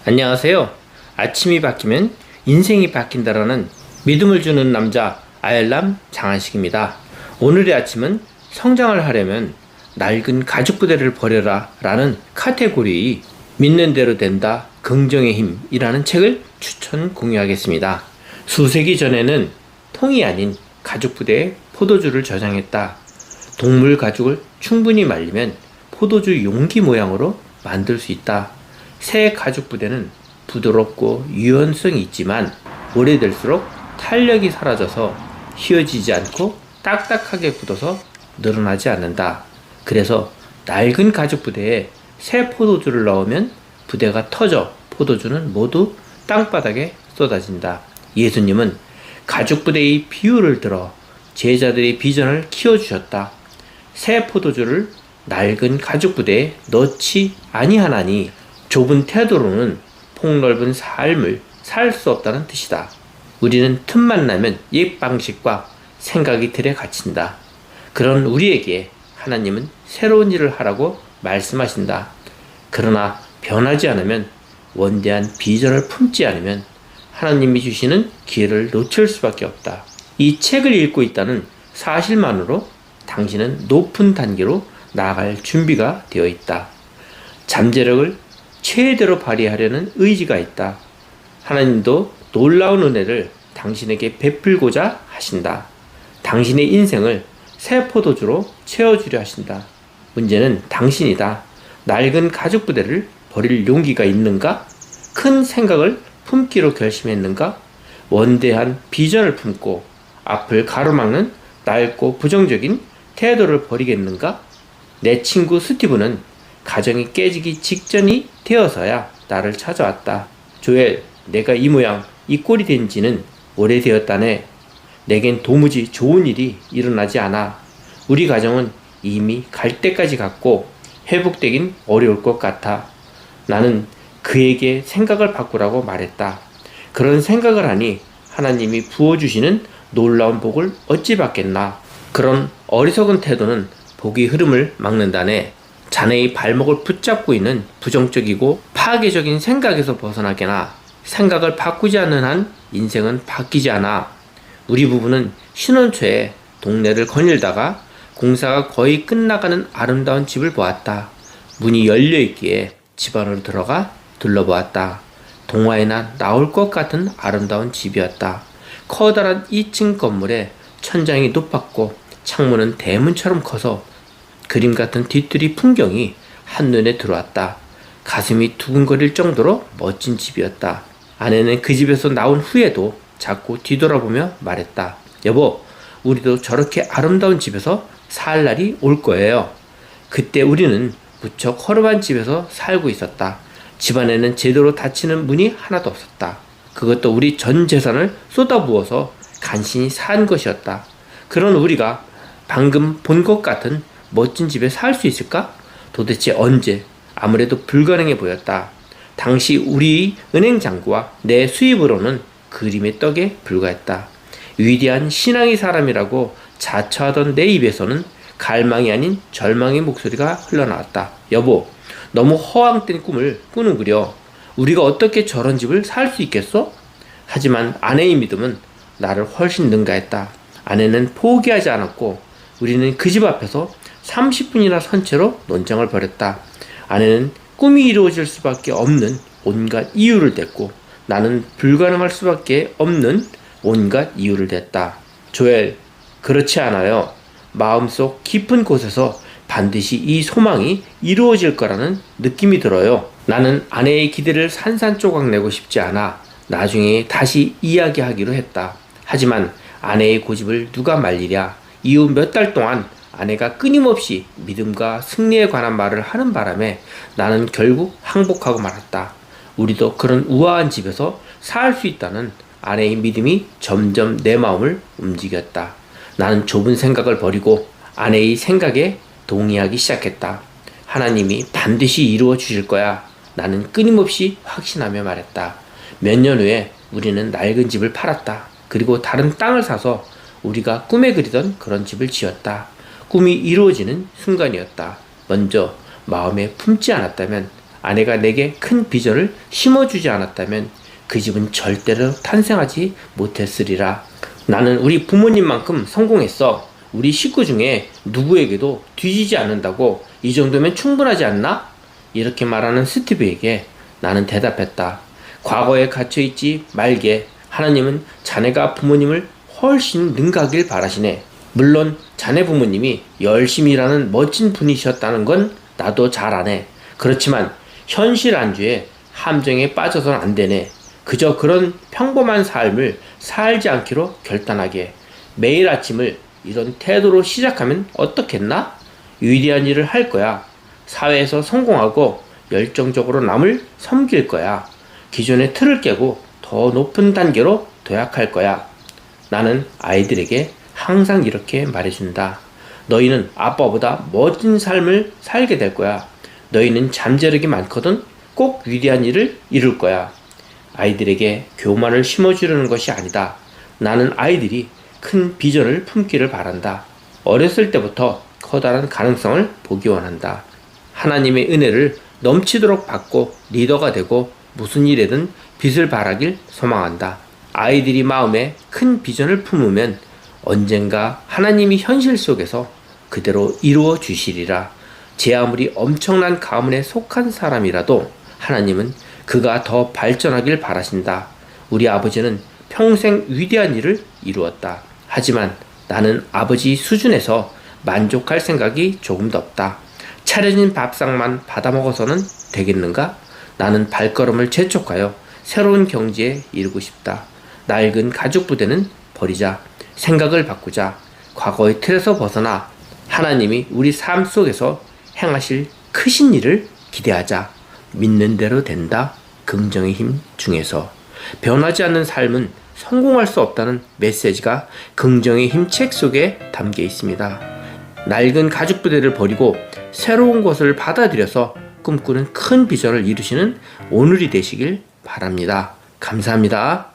안녕하세요. 아침이 바뀌면 인생이 바뀐다라는 믿음을 주는 남자 아열람 장한식입니다. 오늘의 아침은 성장을 하려면 낡은 가죽 부대를 버려라 라는 카테고리 믿는 대로 된다 긍정의 힘이라는 책을 추천 공유하겠습니다. 수세기 전에는 통이 아닌 가죽 부대에 포도주를 저장했다. 동물 가죽을 충분히 말리면 포도주 용기 모양으로 만들 수 있다. 새 가죽 부대는 부드럽고 유연성이 있지만 오래될수록 탄력이 사라져서 휘어지지 않고 딱딱하게 굳어서 늘어나지 않는다. 그래서 낡은 가죽 부대에 새 포도주를 넣으면 부대가 터져 포도주는 모두 땅바닥에 쏟아진다. 예수님은 가죽 부대의 비유를 들어 제자들의 비전을 키워주셨다. 새 포도주를 낡은 가죽 부대에 넣지 아니하나니 좁은 태도로는 폭넓은 삶을 살 수 없다는 뜻이다. 우리는 틈만 나면 옛 방식과 생각이 들에 갇힌다. 그런 우리에게 하나님은 새로운 일을 하라고 말씀하신다. 그러나 변하지 않으면, 원대한 비전을 품지 않으면 하나님이 주시는 기회를 놓칠 수밖에 없다. 이 책을 읽고 있다는 사실만으로 당신은 높은 단계로 나아갈 준비가 되어 있다. 잠재력을 최대로 발휘하려는 의지가 있다. 하나님도 놀라운 은혜를 당신에게 베풀고자 하신다. 당신의 인생을 새 포도주로 채워주려 하신다. 문제는 당신이다. 낡은 가죽 부대를 버릴 용기가 있는가? 큰 생각을 품기로 결심했는가? 원대한 비전을 품고 앞을 가로막는 낡고 부정적인 태도를 버리겠는가? 내 친구 스티브는 가정이 깨지기 직전이 되어서야 나를 찾아왔다. 조엘, 내가 이 모양 이 꼴이 된 지는 오래되었다네. 내겐 도무지 좋은 일이 일어나지 않아. 우리 가정은 이미 갈 때까지 갔고 회복되긴 어려울 것 같아. 나는 그에게 생각을 바꾸라고 말했다. 그런 생각을 하니 하나님이 부어주시는 놀라운 복을 어찌 받겠나. 그런 어리석은 태도는 복의 흐름을 막는다네. 자네의 발목을 붙잡고 있는 부정적이고 파괴적인 생각에서 벗어나게나. 생각을 바꾸지 않는 한 인생은 바뀌지 않아. 우리 부부는 신혼 초에 동네를 거닐다가 공사가 거의 끝나가는 아름다운 집을 보았다. 문이 열려있기에 집 안으로 들어가 둘러보았다. 동화에나 나올 것 같은 아름다운 집이었다. 커다란 2층 건물에 천장이 높았고 창문은 대문처럼 커서 그림 같은 뒤뜰이 풍경이 한눈에 들어왔다. 가슴이 두근거릴 정도로 멋진 집이었다. 아내는 그 집에서 나온 후에도 자꾸 뒤돌아보며 말했다. 여보, 우리도 저렇게 아름다운 집에서 살 날이 올 거예요. 그때 우리는 무척 허름한 집에서 살고 있었다. 집안에는 제대로 닫히는 문이 하나도 없었다. 그것도 우리 전 재산을 쏟아부어서 간신히 산 것이었다. 그런 우리가 방금 본 것 같은 멋진 집에 살 수 있을까? 도대체 언제? 아무래도 불가능해 보였다. 당시 우리 은행 잔고와 내 수입으로는 그림의 떡에 불과했다. 위대한 신앙의 사람이라고 자처하던 내 입에서는 갈망이 아닌 절망의 목소리가 흘러나왔다. 여보, 너무 허황된 꿈을 꾸는구려. 우리가 어떻게 저런 집을 살 수 있겠어? 하지만 아내의 믿음은 나를 훨씬 능가했다. 아내는 포기하지 않았고 우리는 그 집 앞에서 30분이나 선 채로 논쟁을 벌였다. 아내는 꿈이 이루어질 수밖에 없는 온갖 이유를 댔고 나는 불가능할 수밖에 없는 온갖 이유를 댔다. 조엘, 그렇지 않아요. 마음속 깊은 곳에서 반드시 이 소망이 이루어질 거라는 느낌이 들어요. 나는 아내의 기대를 산산조각 내고 싶지 않아 나중에 다시 이야기하기로 했다. 하지만 아내의 고집을 누가 말리랴. 이후 몇 달 동안 아내가 끊임없이 믿음과 승리에 관한 말을 하는 바람에 나는 결국 항복하고 말았다. 우리도 그런 우아한 집에서 살 수 있다는 아내의 믿음이 점점 내 마음을 움직였다. 나는 좁은 생각을 버리고 아내의 생각에 동의하기 시작했다. 하나님이 반드시 이루어 주실 거야. 나는 끊임없이 확신하며 말했다. 몇 년 후에 우리는 낡은 집을 팔았다. 그리고 다른 땅을 사서 우리가 꿈에 그리던 그런 집을 지었다. 꿈이 이루어지는 순간이었다. 먼저 마음에 품지 않았다면 아내가 내게 큰 비전을 심어주지 않았다면 그 집은 절대로 탄생하지 못했으리라. 나는 우리 부모님만큼 성공했어. 우리 식구 중에 누구에게도 뒤지지 않는다고 이 정도면 충분하지 않나? 이렇게 말하는 스티브에게 나는 대답했다. 과거에 갇혀있지 말게. 하나님은 자네가 부모님을 훨씬 능가하길 바라시네. 물론 자네 부모님이 열심히 일하는 멋진 분이셨다는 건 나도 잘 아네. 그렇지만 현실 안주에 함정에 빠져서는 안 되네. 그저 그런 평범한 삶을 살지 않기로 결단하게. 매일 아침을 이런 태도로 시작하면 어떻겠나? 위대한 일을 할 거야. 사회에서 성공하고 열정적으로 남을 섬길 거야. 기존의 틀을 깨고 더 높은 단계로 도약할 거야. 나는 아이들에게 항상 이렇게 말해준다. 너희는 아빠보다 멋진 삶을 살게 될 거야. 너희는 잠재력이 많거든. 꼭 위대한 일을 이룰 거야. 아이들에게 교만을 심어주려는 것이 아니다. 나는 아이들이 큰 비전을 품기를 바란다. 어렸을 때부터 커다란 가능성을 보기 원한다. 하나님의 은혜를 넘치도록 받고 리더가 되고 무슨 일에든 빛을 발하길 소망한다. 아이들이 마음에 큰 비전을 품으면 언젠가 하나님이 현실 속에서 그대로 이루어 주시리라. 제 아무리 엄청난 가문에 속한 사람이라도 하나님은 그가 더 발전하길 바라신다. 우리 아버지는 평생 위대한 일을 이루었다. 하지만 나는 아버지 수준에서 만족할 생각이 조금도 없다. 차려진 밥상만 받아먹어서는 되겠는가? 나는 발걸음을 재촉하여 새로운 경지에 이르고 싶다. 낡은 가죽 부대는 버리자. 생각을 바꾸자. 과거의 틀에서 벗어나 하나님이 우리 삶 속에서 행하실 크신 일을 기대하자. 믿는 대로 된다. 긍정의 힘 중에서. 변하지 않는 삶은 성공할 수 없다는 메시지가 긍정의 힘 책 속에 담겨 있습니다. 낡은 가죽 부대를 버리고 새로운 것을 받아들여서 꿈꾸는 큰 비전을 이루시는 오늘이 되시길 바랍니다. 감사합니다.